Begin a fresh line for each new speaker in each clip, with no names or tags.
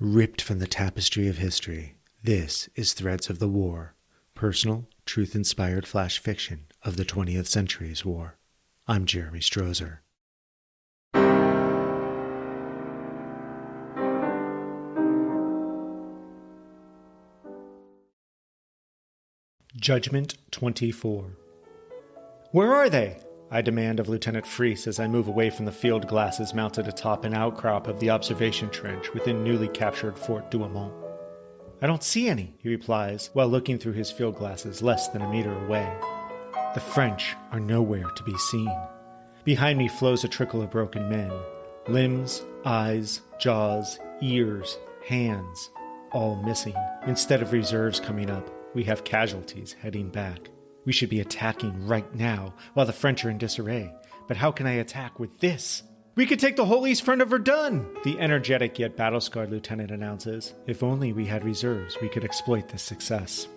Ripped from the tapestry of history, this is Threads of the War, personal, truth-inspired flash fiction of the 20th century's war. I'm Jeremy Strozer. Judgement 24. Where are they? I demand of Lieutenant Freese as I move away from the field glasses mounted atop an outcrop of the observation trench within newly captured Fort Douaumont. I don't see any, he replies, while looking through his field glasses less than a meter away. The French are nowhere to be seen. Behind me flows a trickle of broken men. Limbs, eyes, jaws, ears, hands, all missing. Instead of reserves coming up, we have casualties heading back. We should be attacking right now, while the French are in disarray. But how can I attack with this? We could take the whole east front of Verdun, the energetic yet battle-scarred lieutenant announces. If only we had reserves, we could exploit this success.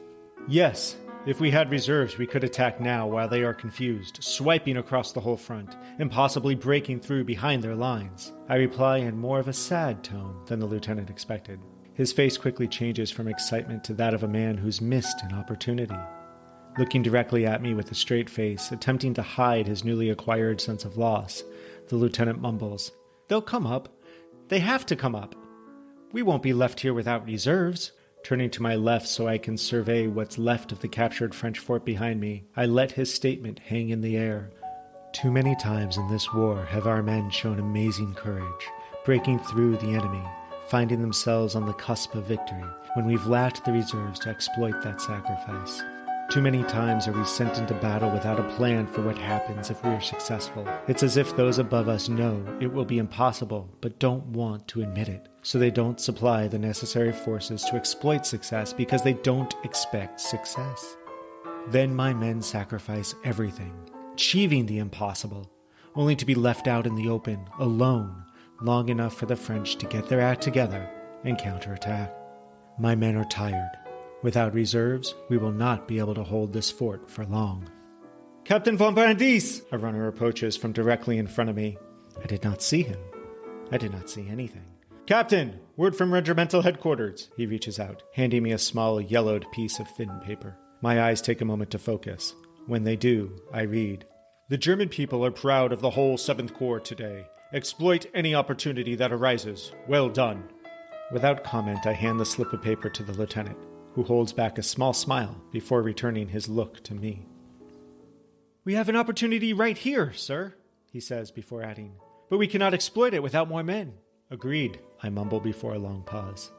Yes, if we had reserves, we could attack now while they are confused, swiping across the whole front, and possibly breaking through behind their lines. I reply in more of a sad tone than the lieutenant expected. His face quickly changes from excitement to that of a man who's missed an opportunity. Looking directly at me with a straight face, attempting to hide his newly acquired sense of loss, the lieutenant mumbles, "They'll come up. They have to come up. We won't be left here without reserves." Turning to my left so I can survey what's left of the captured French fort behind me, I let his statement hang in the air. Too many times in this war have our men shown amazing courage, breaking through the enemy, finding themselves on the cusp of victory when we've lacked the reserves to exploit that sacrifice. Too many times are we sent into battle without a plan for what happens if we are successful. It's as if those above us know it will be impossible, but don't want to admit it, so they don't supply the necessary forces to exploit success because they don't expect success. Then my men sacrifice everything, achieving the impossible, only to be left out in the open, alone, long enough for the French to get their act together and counterattack. My men are tired. Without reserves, we will not be able to hold this fort for long. "Captain Von Brandis!" A runner approaches from directly in front of me. I did not see him. I did not see anything. "Captain! Word from regimental headquarters!" He reaches out, handing me a small yellowed piece of thin paper. My eyes take a moment to focus. When they do, I read, "The German people are proud of the whole 7th Corps today. Exploit any opportunity that arises. Well done." Without comment, I hand the slip of paper to the lieutenant, who holds back a small smile before returning his look to me. "We have an opportunity right here, sir," he says before adding, "but we cannot exploit it without more men." "Agreed," I mumble before a long pause.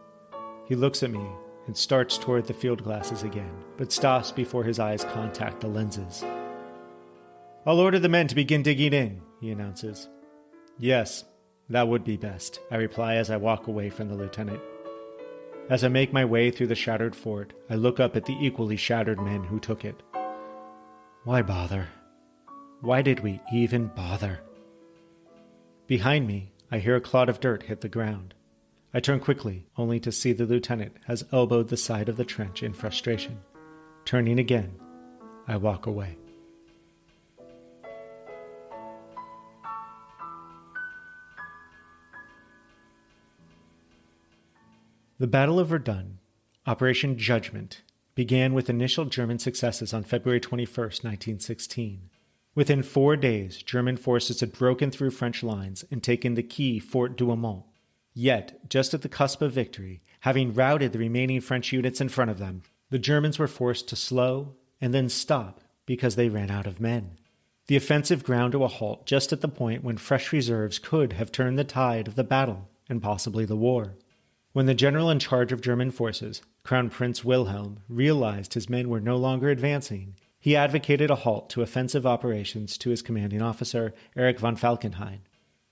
He looks at me and starts toward the field glasses again, but stops before his eyes contact the lenses. "I'll order the men to begin digging in," he announces. "Yes, that would be best," I reply as I walk away from the lieutenant. As I make my way through the shattered fort, I look up at the equally shattered men who took it. Why bother? Why did we even bother? Behind me, I hear a clod of dirt hit the ground. I turn quickly, only to see the lieutenant has elbowed the side of the trench in frustration. Turning again, I walk away. The Battle of Verdun, Operation Judgement, began with initial German successes on February 21, 1916. Within 4 days, German forces had broken through French lines and taken the key Fort Douaumont. Yet, just at the cusp of victory, having routed the remaining French units in front of them, the Germans were forced to slow and then stop because they ran out of men. The offensive ground to a halt just at the point when fresh reserves could have turned the tide of the battle and possibly the war. When the general in charge of German forces, Crown Prince Wilhelm, realized his men were no longer advancing, he advocated a halt to offensive operations to his commanding officer, Erich von Falkenhayn.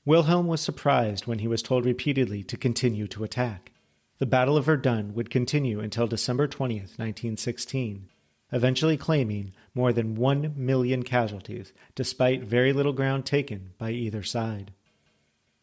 Wilhelm was surprised when he was told repeatedly to continue to attack. The Battle of Verdun would continue until December 20th, 1916, eventually claiming more than 1 million casualties, despite very little ground taken by either side.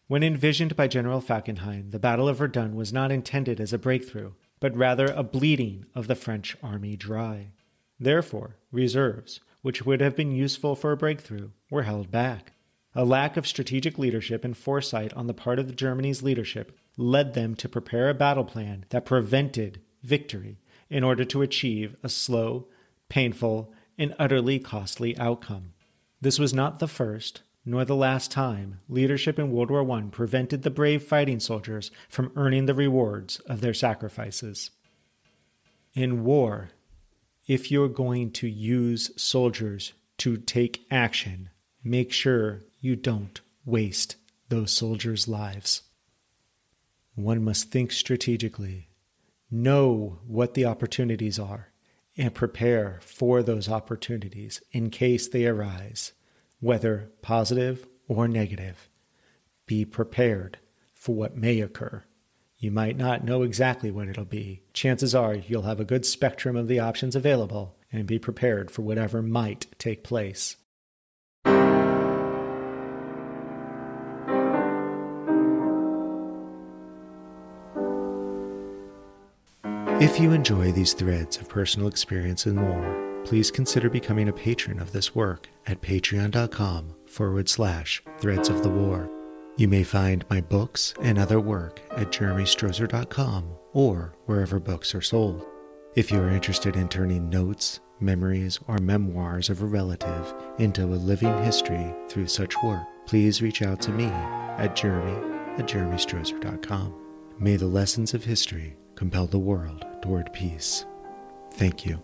When envisioned by General Falkenhayn, the Battle of Verdun was not intended as a breakthrough, but rather a bleeding of the French army dry. Therefore, reserves, which would have been useful for a breakthrough, were held back. A lack of strategic leadership and foresight on the part of Germany's leadership led them to prepare a battle plan that prevented victory in order to achieve a slow, painful, and utterly costly outcome. This was not the first nor the last time leadership in World War I prevented the brave fighting soldiers from earning the rewards of their sacrifices. In war, if you're going to use soldiers to take action, make sure you don't waste those soldiers' lives. One must think strategically, know what the opportunities are, and prepare for those opportunities in case they arise, whether positive or negative. Be prepared for what may occur. You might not know exactly what it'll be. Chances are you'll have a good spectrum of the options available and be prepared for whatever might take place. If you enjoy these threads of personal experience in war, please consider becoming a patron of this work at patreon.com/threads of the war. You may find my books and other work at jeremystrozer.com or wherever books are sold. If you are interested in turning notes, memories, or memoirs of a relative into a living history through such work, please reach out to me at jeremy@jeremystrozer.com. May the lessons of history compel the world toward peace. Thank you.